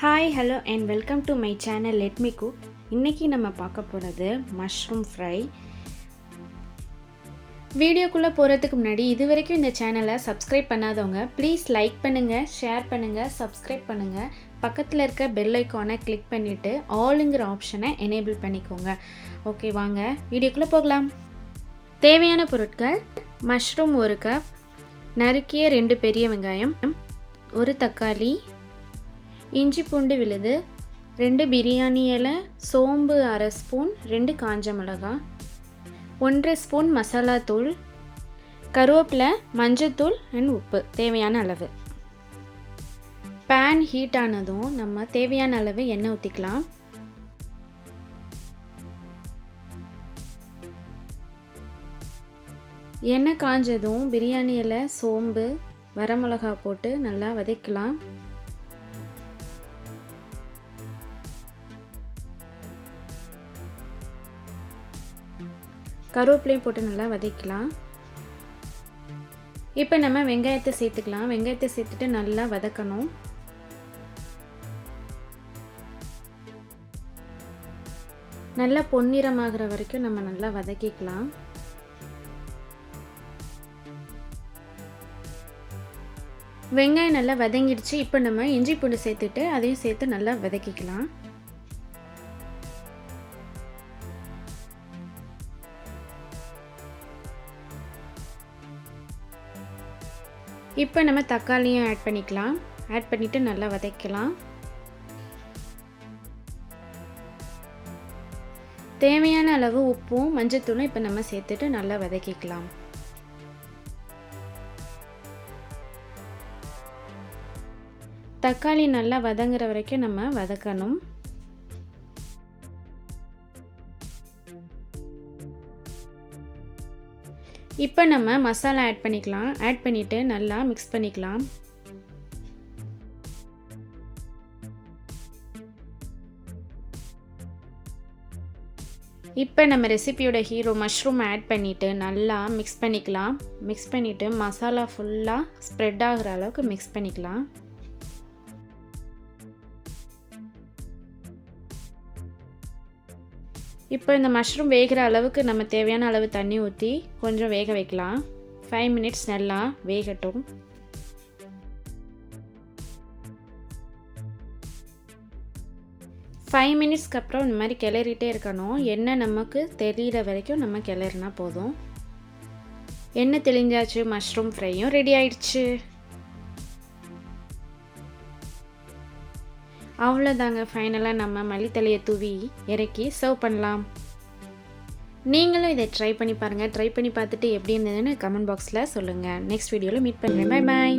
Hi hello and welcome to my channel let me cook. இன்றைக்கி நம்ம பார்க்க போகிறது மஷ்ரூம் ஃப்ரை. வீடியோக்குள்ளே போகிறதுக்கு முன்னாடி இது வரைக்கும் இந்த சேனலை சப்ஸ்கிரைப் பண்ணாதவங்க ப்ளீஸ் லைக் பண்ணுங்கள், ஷேர் பண்ணுங்கள், சப்ஸ்கிரைப் பண்ணுங்கள். பக்கத்தில் இருக்க பெல் ஐக்கானை கிளிக் பண்ணிவிட்டு ஆளுங்கிற ஆப்ஷனை எனேபிள் பண்ணிக்கோங்க. ஓகே, வாங்க வீடியோக்குள்ளே போகலாம். தேவையான பொருட்கள்: மஷ்ரூம் 1 கப், நறுக்கிய 2 பெரிய வெங்காயம், 1 தக்காளி, இஞ்சி பூண்டு விழுது, 2 பிரியாணி இலை, சோம்பு அரை ஸ்பூன், 2 காஞ்ச மிளகாய், 1 ஸ்பூன் மசாலா தூள், கருவேப்பிலை, மஞ்சத்தூள் அண்ட் உப்பு தேவையான அளவு. பேன் ஹீட் ஆனதும் நம்ம தேவையான அளவு எண்ணெய் ஊற்றிக்கலாம். எண்ணெய் காஞ்சதும் பிரியாணி இலை, சோம்பு, வரமிளகாய் போட்டு நல்லா வதக்கலாம். கருவேப்பிலையும் போட்டு நல்லா வதக்கலாம். இப்போ நம்ம வெங்காயத்தை சேர்த்துக்கலாம். வெங்காயத்தை சேர்த்துட்டு நல்லா வதக்கணும். நல்லா பொன்னிறமாகிற வரைக்கும் நம்ம நல்லா வதக்கிக்கலாம். வெங்காயம் நல்லா வதங்கிடுச்சு. இப்போ நம்ம இஞ்சி பூண்டு சேர்த்துட்டு அதையும் சேர்த்து நல்லா வதக்கிக்கலாம். இப்போ நம்ம தக்காளியும் ஆட் பண்ணிக்கலாம். ஆட் பண்ணிவிட்டு நல்லா வதக்கலாம். தேவையான அளவு உப்பும் மஞ்சத்தூளும் இப்போ நம்ம சேர்த்துட்டு நல்லா வதக்கிக்கலாம். தக்காளி நல்லா வதங்குற வரைக்கும் நம்ம வதக்கணும். இப்போ நம்ம மசாலா ஆட் பண்ணிக்கலாம். ஆட் பண்ணிவிட்டு நல்லா மிக்ஸ் பண்ணிக்கலாம். இப்போ நம்ம ரெசிபியோட ஹீரோ மஷ்ரூம் ஆட் பண்ணிவிட்டு நல்லா மிக்ஸ் பண்ணிக்கலாம். மிக்ஸ் பண்ணிவிட்டு மசாலா ஃபுல்லாக ஸ்ப்ரெட் ஆகிற அளவுக்கு மிக்ஸ் பண்ணிக்கலாம். இப்போ இந்த மஷ்ரூம் வேகிற அளவுக்கு நம்ம தேவையான அளவு தண்ணி ஊற்றி கொஞ்சம் வேக வைக்கலாம். 5 மினிட்ஸ் நல்லா வேகட்டும். ஃபைவ் மினிட்ஸ்க்கு அப்புறம் இந்த மாதிரி கிளறிட்டே இருக்கணும். எண்ணெய் நமக்கு தெரிகிற வரைக்கும் நம்ம கிளறினா போதும். எண்ணெய் தெளிஞ்சாச்சு. மஷ்ரூம் ஃப்ரையும் ரெடி ஆயிடுச்சு. அவ்வளோதாங்க. ஃபைனலாக நம்ம மல்லித்தலையை தூவி இறக்கி சர்வ் பண்ணலாம். நீங்களும் இதை ட்ரை பண்ணி பாருங்கள். ட்ரை பண்ணி பார்த்துட்டு எப்படி இருந்ததுன்னு கமெண்ட் பாக்ஸில் சொல்லுங்கள். நெக்ஸ்ட் வீடியோவில் மீட் பண்ணுறேன். Bye bye.